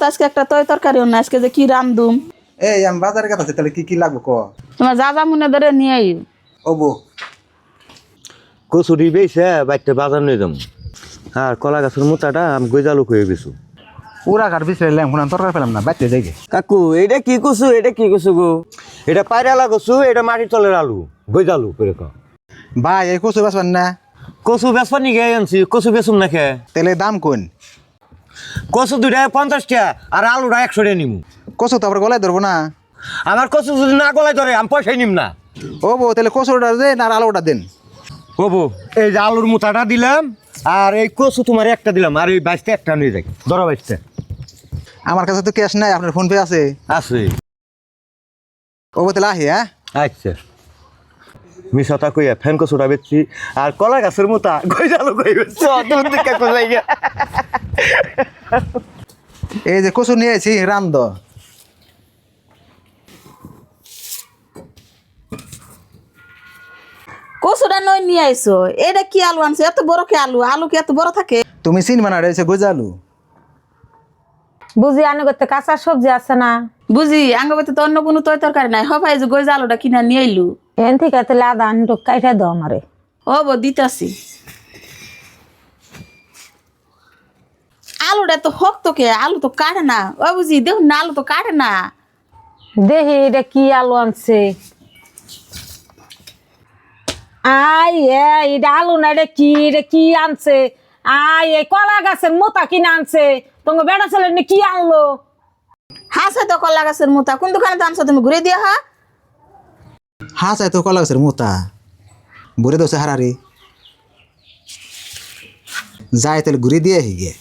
তো আজকে একটা তরকারিও না, আজকে যে কি রামদুম। এই আমি বাজারে গেছি, তাহলে কি কি লাগবে ক? তোমার যা যা মনে ধরে নিয়ে আই। ওবো কচুরি বেছে বাইতে বাজার নিয়ে যাবো। আর কলা গাছের মোটাটা আমি গজালু হয়ে গেছো। পুরা ঘাট বিছাইলাম, এখন তরকারি পেলাম না, বাইতে যাই গে। কাকু এটা কি কচু? এটা কি কচু গো? এটা পায়রালা কচু, এটা মাটির তলের আলু গজালু করে কও। ভাই এই কচু বেচবেন না? কচু বেচবা নি গে আনছি, কচু বেচুম না খে। তাহলে দাম কোন? কচু 2টা 50 টাকা আর আলুটা 100 টাকা নিমু। কচু তো আবার গলায় ধরবো না। আমার কচু যদি না গলায় ধরে আমি পয়সাই নিম না। ও বউ, তাহলে কচুটা দেন আর আলুটা দেন। বাবু এই যে আলুর মুঠাটা দিলাম আর এই কচু তোমার একটা দিলাম আর এই বাইশটা একটা নিয়ে যাই। ধরো বাইশটা। আমার কাছে তো ক্যাশ নাই, আপনার ফোন পে আছে? আছে। ও বউ, তাহলে আহি। হ্যাঁ আচ্ছা মিশাটা কইয়া ফ্যান কচুটা বেচছি আর কলা গাছের মোটা গজালু কই বেচছি। অদ্ভুত দেখা কোথায় গিয়া। এই যে কচু নিয়ে আইছি রান্ধ। কচুটা নই নিয়ে আইছো, এটা কি আলু আনছে? এত বড় কি আলু? আলু কি এত বড় থাকে? তুমি চিনবা না, রয়েছে গজালু। বুঝি আনে করতে কাঁচা সবজি আছে না? বুঝি আঙ্গবাতে তো অন্য কোনো তরকারি নাই, হবাই যে গইজা আলুটা কিনা নিয়ে আইলু। এন থেকে তাহলে আদা আনটু কাইটা দাও আমারে। ও বো দিতাছি। আলুটা তো শক্ত কে, আলু তো কাটে না। ও বুঝি দেখুন না, আলু তো কাটে না। দেখি এটা কি আলু আনছে। আই এটা আলু না, এটা কি আনছে? এই কলা গাছের মোতা কিনে আনছে। তোমার বেড়া ছেলে কি আনলো? হাসে তো কলা গাছের মোতা, কোন দোকানে তো আনছো তুমি? ঘুরে দিয়া হা। হ্যাঁ চাই তো কলা গাছের মোতা ভরে দোছে হারারি। যাই তাহলে ঘুরে দিয়ে আহি গে।